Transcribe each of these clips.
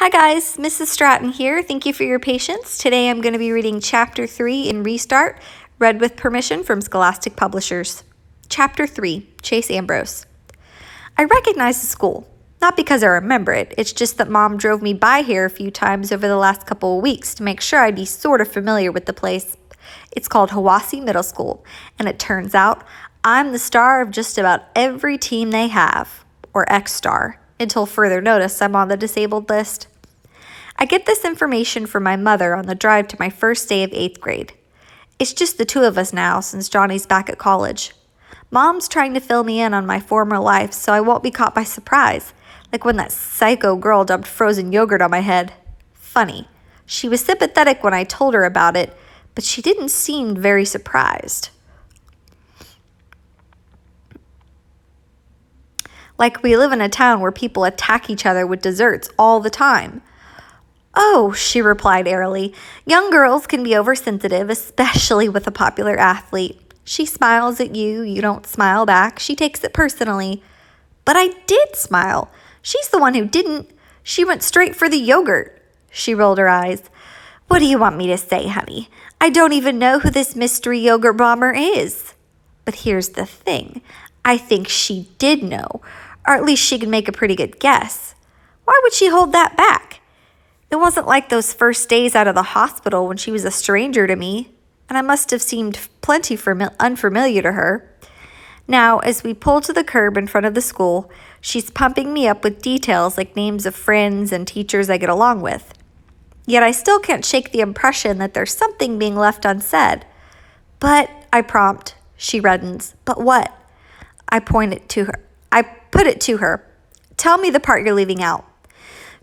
Hi guys, Mrs. Stratton here. Thank you for your patience. Today I'm going to be reading Chapter 3 in Restart, read with permission from Scholastic Publishers. Chapter 3, Chase Ambrose. I recognize the school. Not because I remember it, it's just that Mom drove me by here a few times over the last couple of weeks to make sure I'd be sort of familiar with the place. It's called Hiwassee Middle School, and it turns out I'm the star of just about every team they have, or X-star. Until further notice, I'm on the disabled list. I get this information from my mother on the drive to my first day of 8th grade. It's just the two of us now since Johnny's back at college. Mom's trying to fill me in on my former life so I won't be caught by surprise, like when that psycho girl dumped frozen yogurt on my head. Funny, she was sympathetic when I told her about it, but she didn't seem very surprised. Like we live in a town where people attack each other with desserts all the time. Oh, she replied airily. Young girls can be oversensitive, especially with a popular athlete. She smiles at you, you don't smile back. She takes it personally. But I did smile. She's the one who didn't. She went straight for the yogurt. She rolled her eyes. What do you want me to say, honey? I don't even know who this mystery yogurt bomber is. But here's the thing. I think she did know. Or at least she could make a pretty good guess. Why would she hold that back? It wasn't like those first days out of the hospital when she was a stranger to me, and I must have seemed plenty unfamiliar to her. Now, as we pull to the curb in front of the school, she's pumping me up with details like names of friends and teachers I get along with. Yet I still can't shake the impression that there's something being left unsaid. But, I prompt. She reddens. But what? I put it to her. Tell me the part you're leaving out.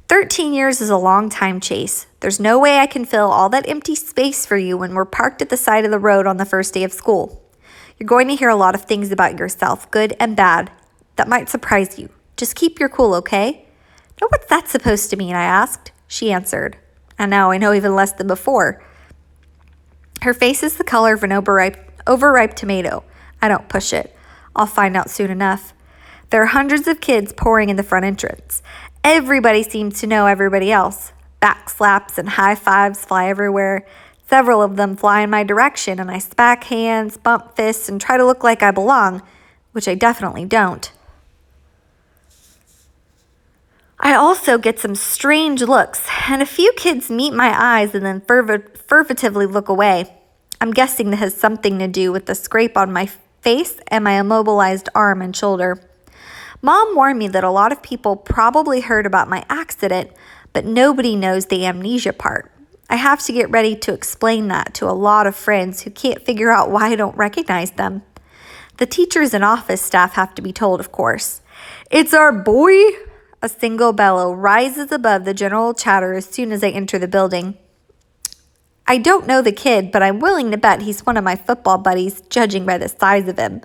13 years is a long time, Chase. There's no way I can fill all that empty space for you when we're parked at the side of the road on the first day of school. You're going to hear a lot of things about yourself, good and bad, that might surprise you. Just keep your cool, okay? Now, what's that supposed to mean? I asked. She answered. And now I know even less than before. Her face is the color of an overripe tomato. I don't push it. I'll find out soon enough. There are hundreds of kids pouring in the front entrance. Everybody seems to know everybody else. Back slaps and high fives fly everywhere. Several of them fly in my direction, and I smack hands, bump fists, and try to look like I belong, which I definitely don't. I also get some strange looks, and a few kids meet my eyes and then furtively look away. I'm guessing that has something to do with the scrape on my face and my immobilized arm and shoulder. Mom warned me that a lot of people probably heard about my accident, but nobody knows the amnesia part. I have to get ready to explain that to a lot of friends who can't figure out why I don't recognize them. The teachers and office staff have to be told, of course. It's our boy! A single bellow rises above the general chatter as soon as I enter the building. I don't know the kid, but I'm willing to bet he's one of my football buddies, judging by the size of him.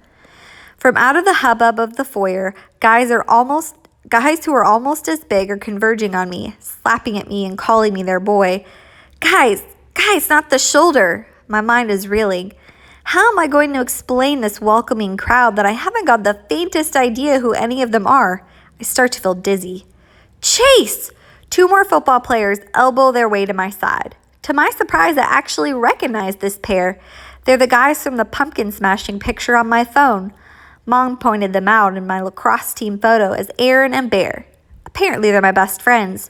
From out of the hubbub of the foyer, guys who are almost as big are converging on me, slapping at me and calling me their boy. Guys, not the shoulder. My mind is reeling. How am I going to explain this welcoming crowd that I haven't got the faintest idea who any of them are? I start to feel dizzy. Chase! 2 more football players elbow their way to my side. To my surprise, I actually recognize this pair. They're the guys from the pumpkin smashing picture on my phone. Mom pointed them out in my lacrosse team photo as Aaron and Bear. Apparently, they're my best friends.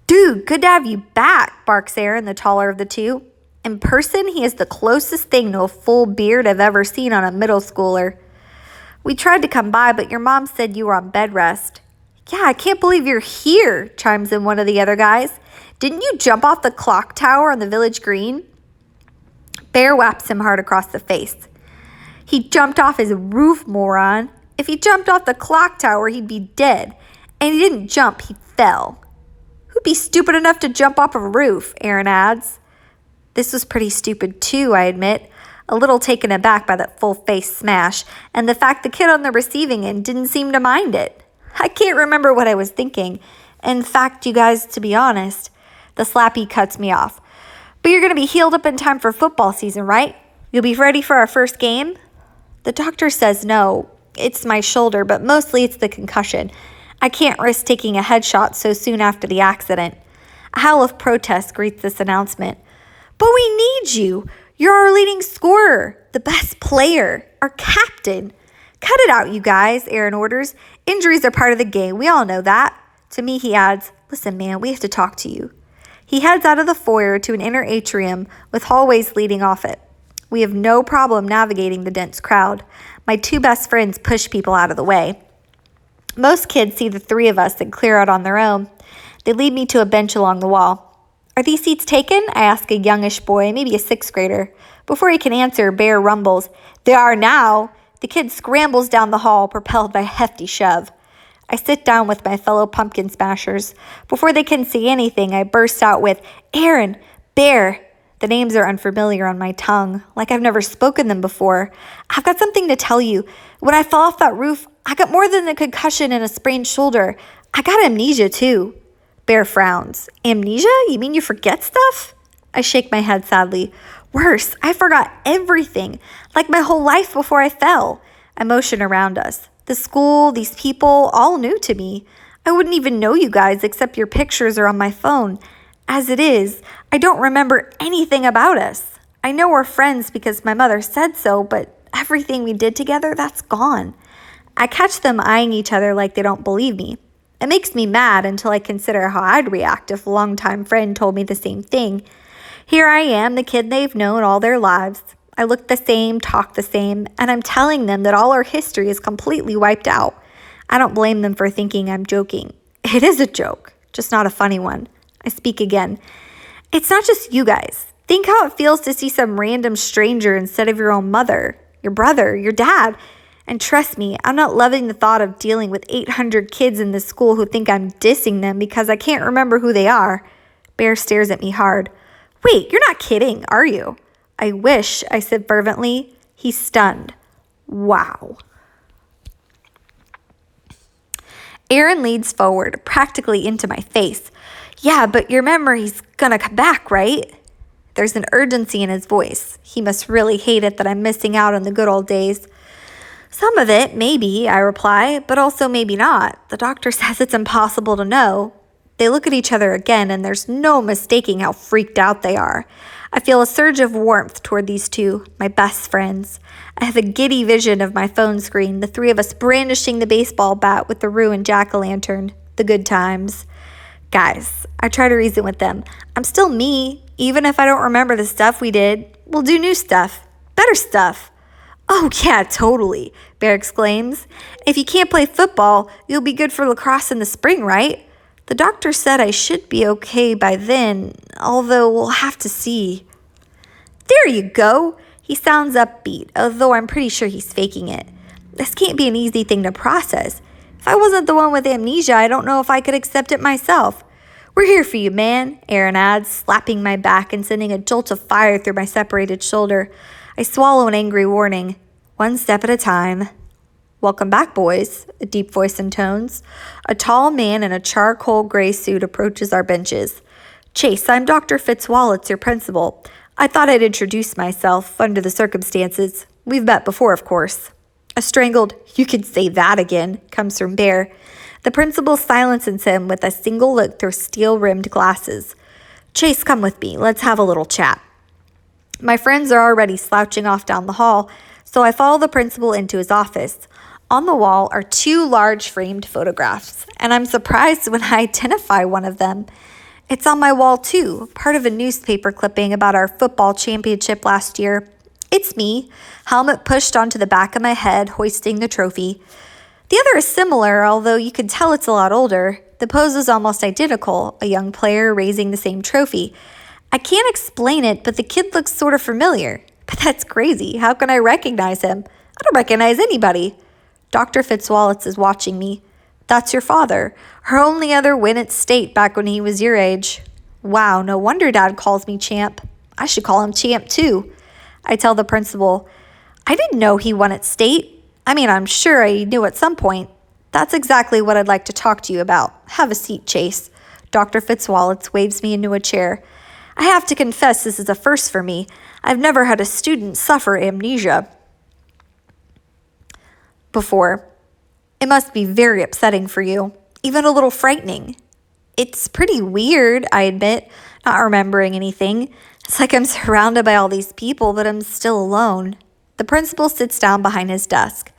Dude, good to have you back, barks Aaron, the taller of the two. In person, he is the closest thing to a full beard I've ever seen on a middle schooler. We tried to come by, but your mom said you were on bed rest. Yeah, I can't believe you're here, chimes in one of the other guys. Didn't you jump off the clock tower on the village green? Bear whaps him hard across the face. He jumped off his roof, moron. If he jumped off the clock tower, he'd be dead. And he didn't jump, he fell. Who'd be stupid enough to jump off a roof, Aaron adds. This was pretty stupid too, I admit. A little taken aback by that full-face smash, and the fact the kid on the receiving end didn't seem to mind it. I can't remember what I was thinking. In fact, you guys, to be honest, the slappy cuts me off. But you're going to be healed up in time for football season, right? You'll be ready for our first game? The doctor says no. It's my shoulder, but mostly it's the concussion. I can't risk taking a headshot so soon after the accident. A howl of protest greets this announcement. But we need you. You're our leading scorer, the best player, our captain. Cut it out, you guys, Aaron orders. Injuries are part of the game. We all know that. To me, he adds, listen, man, we have to talk to you. He heads out of the foyer to an inner atrium with hallways leading off it. We have no problem navigating the dense crowd. My two best friends push people out of the way. Most kids see the three of us and clear out on their own. They lead me to a bench along the wall. Are these seats taken? I ask a youngish boy, maybe a sixth grader. Before he can answer, Bear rumbles, They are now. The kid scrambles down the hall, propelled by a hefty shove. I sit down with my fellow pumpkin smashers. Before they can say anything, I burst out with, Aaron, Bear. The names are unfamiliar on my tongue, like I've never spoken them before. I've got something to tell you. When I fell off that roof, I got more than a concussion and a sprained shoulder. I got amnesia, too. Bear frowns. Amnesia? You mean you forget stuff? I shake my head sadly. Worse, I forgot everything, like my whole life before I fell. I motion around us. The school, these people, all new to me. I wouldn't even know you guys except your pictures are on my phone. As it is, I don't remember anything about us. I know we're friends because my mother said so, but everything we did together, that's gone. I catch them eyeing each other like they don't believe me. It makes me mad until I consider how I'd react if a longtime friend told me the same thing. Here I am, the kid they've known all their lives. I look the same, talk the same, and I'm telling them that all our history is completely wiped out. I don't blame them for thinking I'm joking. It is a joke, just not a funny one. I speak again. It's not just you guys. Think how it feels to see some random stranger instead of your own mother, your brother, your dad. And trust me, I'm not loving the thought of dealing with 800 kids in this school who think I'm dissing them because I can't remember who they are. Bear stares at me hard. Wait, you're not kidding, are you? I wish, I said fervently. He's stunned. Wow. Aaron leads forward, practically into my face. Yeah, but your memory's gonna come back, right? There's an urgency in his voice. He must really hate it that I'm missing out on the good old days. Some of it, maybe, I reply, but also maybe not. The doctor says it's impossible to know. They look at each other again, and there's no mistaking how freaked out they are. I feel a surge of warmth toward these two, my best friends. I have a giddy vision of my phone screen, the three of us brandishing the baseball bat with the ruined jack-o'-lantern. The good times. Guys, I try to reason with them. I'm still me, even if I don't remember the stuff we did. We'll do new stuff. Better stuff. Oh, yeah, totally, Bear exclaims. If you can't play football, you'll be good for lacrosse in the spring, right? The doctor said I should be okay by then, although we'll have to see. There you go. He sounds upbeat, although I'm pretty sure he's faking it. This can't be an easy thing to process. If I wasn't the one with amnesia, I don't know if I could accept it myself. We're here for you, man, Aaron adds, slapping my back and sending a jolt of fire through my separated shoulder. I swallow an angry warning. One step at a time. Welcome back, boys, a deep voice intones. A tall man in a charcoal gray suit approaches our benches. Chase, I'm Dr. Fitzwallace, your principal. I thought I'd introduce myself under the circumstances. We've met before, of course. A strangled, you could say that again, comes from Bear. The principal silences him with a single look through steel-rimmed glasses. Chase, come with me. Let's have a little chat. My friends are already slouching off down the hall, so I follow the principal into his office. On the wall are two large framed photographs, and I'm surprised when I identify one of them. It's on my wall too, part of a newspaper clipping about our football championship last year. It's me, helmet pushed onto the back of my head, hoisting the trophy. The other is similar, although you can tell it's a lot older. The pose is almost identical, a young player raising the same trophy. I can't explain it, but the kid looks sort of familiar. But that's crazy. How can I recognize him? I don't recognize anybody. Dr. Fitzwallace is watching me. That's your father. Her only other win at state back when he was your age. Wow, no wonder Dad calls me champ. I should call him champ too. I tell the principal, I didn't know he won at state. I mean, I'm sure I knew at some point. That's exactly what I'd like to talk to you about. Have a seat, Chase. Dr. Fitzwallace waves me into a chair. I have to confess this is a first for me. I've never had a student suffer amnesia before. It must be very upsetting for you. even a little frightening. It's pretty weird, I admit, not remembering anything. It's like I'm surrounded by all these people, but I'm still alone. The principal sits down behind his desk.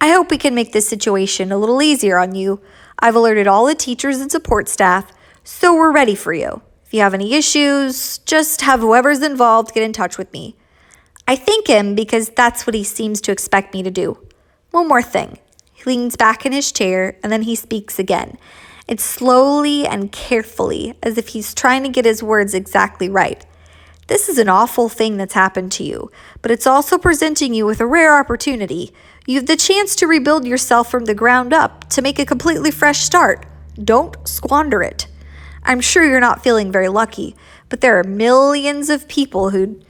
I hope we can make this situation a little easier on you. I've alerted all the teachers and support staff, so we're ready for you. If you have any issues, just have whoever's involved get in touch with me. I thank him because that's what he seems to expect me to do. One more thing. He leans back in his chair and then he speaks again. It's slowly and carefully, as if he's trying to get his words exactly right. This is an awful thing that's happened to you, but it's also presenting you with a rare opportunity. You have the chance to rebuild yourself from the ground up, to make a completely fresh start. Don't squander it. I'm sure you're not feeling very lucky, but there are millions of people who'd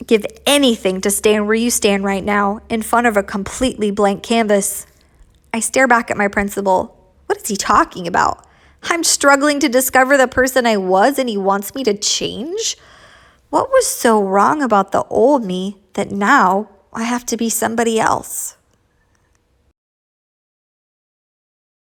give anything to stand where you stand right now, in front of a completely blank canvas. I stare back at my principal. What is he talking about? I'm struggling to discover the person I was and he wants me to change? What was so wrong about the old me that now I have to be somebody else?